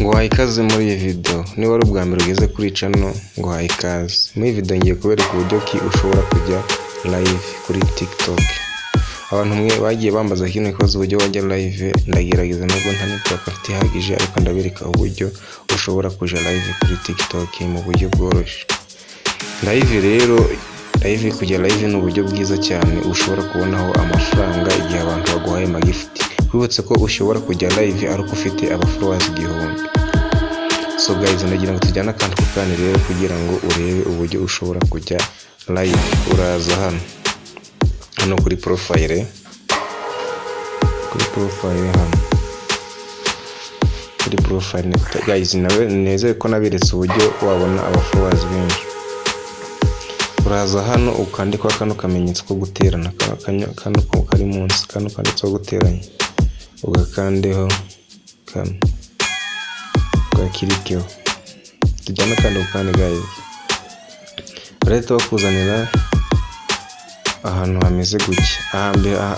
ngo haye ikaze muri iyi video. Niba ari ubwa mbere ugeze kuri channel ngo haye ikaze. Muri iyi video ngiye kubereka uburyo ki ushobora kujya live kuri TikTok. Abantu mwe bagiye bambaza kino kibazo uburyo wajya live, ndagerageza nubwo nta network afite ihagije, ariko ndabereka uburyo ushobora kuja live kuri TikTok mu buryo bworoshye. Live kujya live ni uburyo bwiza cyane ushobora kubonaho amafaranga igihe abantu baguhaye magift. Kwibutse ko ushobora kujya live ariko ufite followers 1000. So guys, ndagira ngo tujyana kandi ku kandi rero kugira ngo urebe uburyo ushobora kujya live. Uraza hano kuri profile, guys, neze ko naberetse uburyo wabona followers benshi. Uraza hano ukandika kano kamenyetso ko guterana, kano kari munsi, kano kanditseho guteranya, ugakandeho kano ugakirikeho. Tujyana kandi ukane guys, leta bakuzanira ahantu hameze gutya.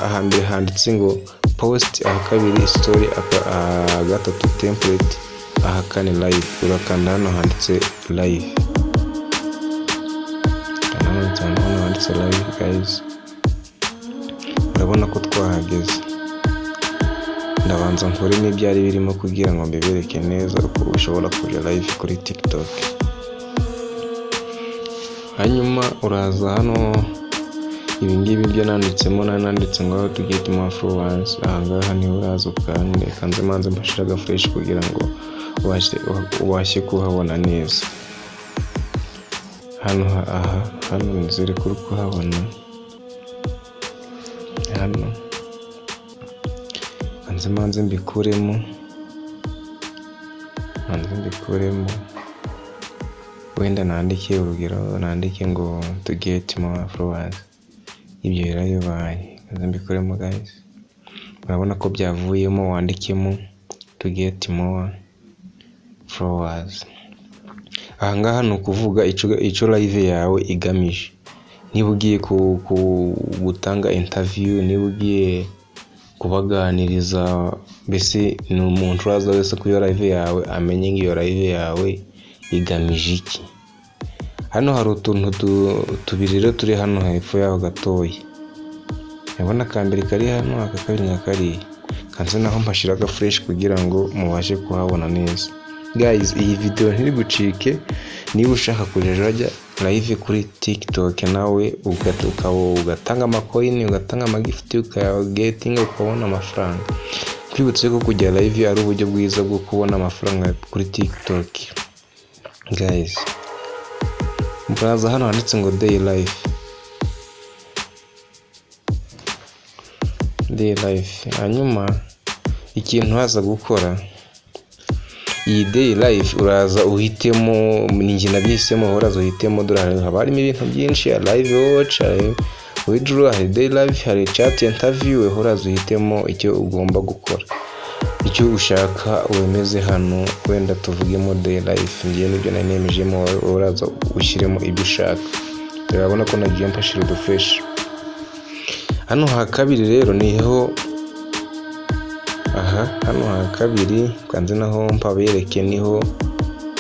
Ahambere handitse ngo post, kabiri story, gatatu template, kane live. Urakanda hano handitse live. Hano handitse live guys, urabona ko twahageze. Ndabanza nkore n'ibyari birimo kugira ngo mbibereke neza uko ushobora kujya live kuri TikTok. Hanyuma uraza hano, ibi ngibi byo nanditsemo, nanditse ngo to get more followers. Ahangaha niho uraza ukanze manze mbashira fresh kugira ngo ubashe kuhabona neza. Hano nizere kuri kuhabona. Hano manze mbikuremo, wenda nandike urugero, nandike ngo to get more followers. Ibyo birayobaye, mbikuremo guys. Urabona ko byavuyemo, wandikemo to get more followers. Ahangaha ni ukuvuga icyo live yawe igamije. Niba ugiye gutanga interview, niba ugiye kubaganiriza, mbese ni umuntu uraza wese ku iyo live yawe amenye ngo iyo live yawe igamije iki. Hano hari utuntu tubiri rero turi hano hepfo yaho gatoya. Urabona akambere kari hano, akakabiri nyakari. Kanze naho mpashira fresh kugira ngo mubashe kuhabona neza. Guys, iyi video ntiri gucike. Niba ushaka kujya live kuri TikTok nawe ugatanga amacoin, ugatanga amagift, ukayagetinga, ukabona amafaranga. Kwibutse ko kujya live ari uburyo bwiza bwo kubona amafaranga kuri TikTok. Guys, muraza hano handitse ngo day life. Hanyuma ikintu haza gukora iyi day life, uraza uhitemo, ninjye nabyisemo, uraza uhitemo. Dore haba harimo ibintu byinshi, live watch, withdraw, day life, hari chat interview. Uraza uhitemo icyo ugomba gukora, icyo ushaka wemeze hano. Wenda tuvugemo day life, ngiye nibyo nanemejemo, uraza ushyiremo ibyo ushaka. Urabona ko nagiye mpashira fresh. Hano hakabiri rero niho hano hakabiri kanze naho mpabereke, niho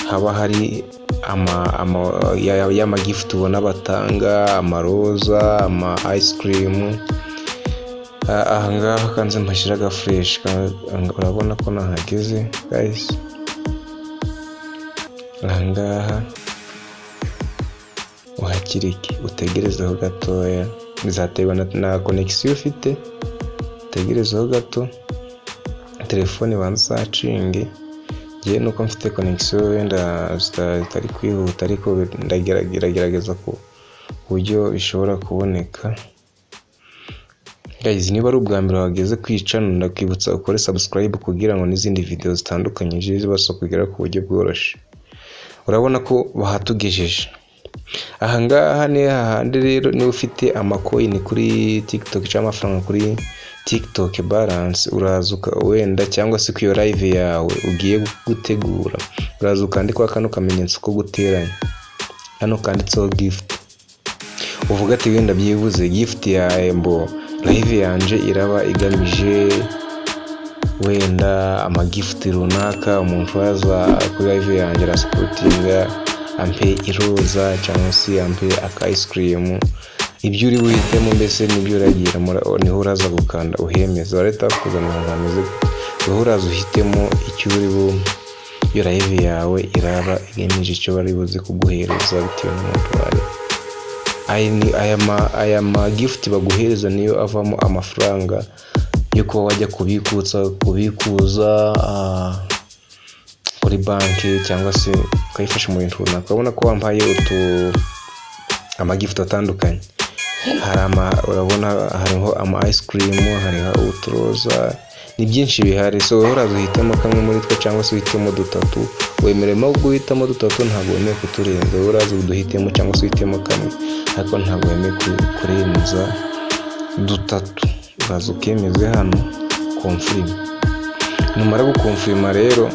haba hari y'amagift ubona batanga, amaroza, ama ice cream. Ahangaha kanze mpashira fresh. Urabona ko nahageze guys. Ahangaha uhakirike, utegerezeho gatoya. Bizaterwa na connection ufite, utegerezeho gato. Telefone banza sacinge. Ngiye nuko mfite connection wenda zitari kwihuta, ariko ndagerageza ko uburyo bishobora kuboneka. Guys, niba ari ubwa mbere wageze kwicana, ndakwibutsa ukore subscribe kugira ngo n'izindi video zitandukanye zibasha kugera ku buryo bworoshye. Urabona ko bahatugejeje. Ahangaha ni hahandi rero niba ufite amacoin kuri TikTok cyangwa amafaranga kuri TikTok balance, uraza wenda cyangwa se ku iyo live yawe ugiye gutegura, uraza ukandika kano kamenyetso ko guteranya. Hano kanditseho gift, uvuga ati wenda byibuze gift ya live yanje iraba igamije wenda amagift runaka, umuntu waza kuri live yanjye arasupotinga ampe iroza cyangwa se ampe aka ice cream, ibyo uri buhitemo mbese nibyo uragira niho uraza gukanda uhemeza. Leta kuzana hameze niho uraza uhitemo icyo uri bumve. Iyo live yawe iraba igamije icyo bari buze kuguhereza bitewe n'umuntu wari. Aya gift baguhereza niyo avamo amafaranga yo kuba wajya kubikuza kuri banki cyangwa se ukayifasha mu bintu runaka. Urabona ko wambaye amagift atandukanye, urabona hariho ama ice cream, hariho uturoza, ni byinshi bihari. So uraza uhitamo kamwe muri twe cyangwa se uhitemo dutatu. Wemeremo guhitamo dutatu, ntabwo wemewe kuturenza. Uraza uduhitemo cyangwa se uhitemo kamwe, ariko ntabwo wemewe kurenza dutatu. Uraza ukemeze hano confirm. Numara gukonfirma rero,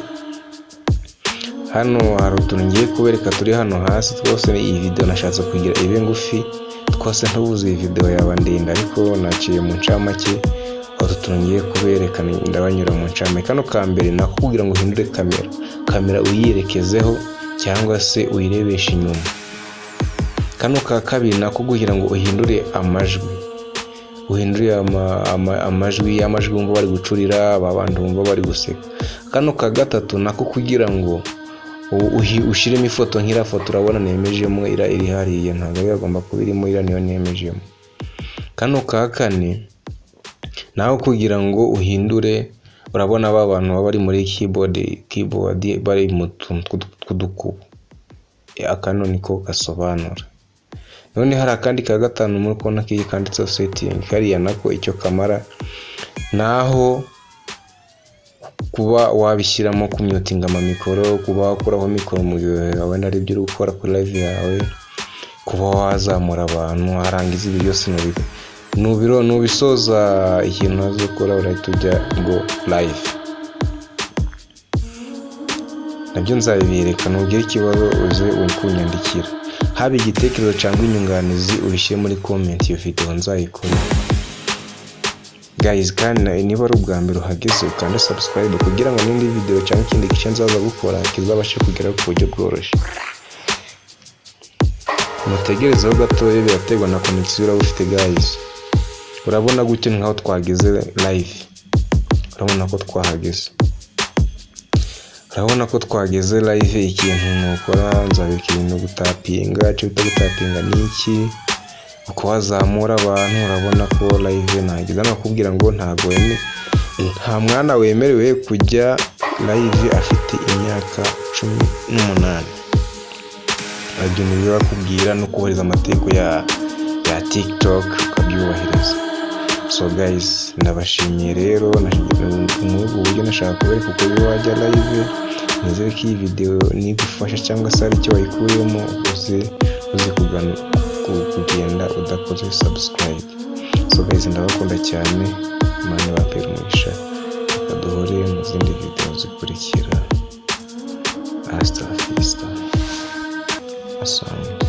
hano hari utuntu ngiye kubereka turi hano hasi. Twose iyi video nashatse kugira ibe ngufi, twose ntubuze iyi video yaba ndende, ariko naciye mu ncamake. Aho tuntu ngiye kubereka ndabanyura mu ncamake. Kano ka mbere nako kugira ngo uhindure kamera uyirekezeho cyangwa se uyirebeshe inyuma. Kano ka kabiri nako kugira ngo uhindure amajwi, amajwi wumva bari gucurira, abantu bumva bari guseka. Kano ka gatatu nako kugira ngo ushiremo ifoto nk'ira foto urabona nemejemo iri hariya, ntabwo yagomba kuba irimo, ira niyo nemejemo. Kano ka kane naho kugira ngo uhindure, urabona abantu baba bari muri keyboard bari mu tuntu tw'udukubo. Akano niko gasobanura. None hari akandi ka gatanu muri kona kanditseho setting, kariya nako icyo kamara naho kuba wabishyiramo kumyutinga amamikoro, kuba wakuraho mikoro mu gihe wenda ari byo uri gukora kuri live yawe, kuba wazamura abantu, harangiza ibi byose nubisoza ikintu azokora urahita ujya ngo live. Nabyo nzabireka, nugira ikibazo uze kunyandikira, haba igitekerezo cyangwa inyunganizi ubishyire muri comment. Iyo video nzayikora guys, kandi niba ari ubwa mbere uhageze ukanda subscribe kugira ngo n'indi video cyangwa ikindi gice nzaza gukora kizabashe kugeraho ku buryo bworoshye. Mutegerezeho gatoya, biraterwa na connection uraba ufite guys. Urabona gute nkaho twageze live, urabona ko twageze live. Ikintu nukora nzabika ibintu gutapinga, cyo bita gutapinga niki, uko wazamura abantu. Urabona ko live nageze nakubwira ngo nta mwana wemerewe kujya live afite imyaka 18. Ibyo niyo bakubwira no kubahiriza amategeko ya TikTok ukabyubahiriza. So guys, ndabashimiye rero, mu buryo nashaka kubereka uko wajya live. Nizere ko iyi video nigufasha cyangwa se ari cyo wayikuyemo, uze kugenda udakoze subscribe. So guys, ndabakunda cyane, Imana ibapere umugisha, duhure mu zindi video zikurikira. Hasta la vista. Asante.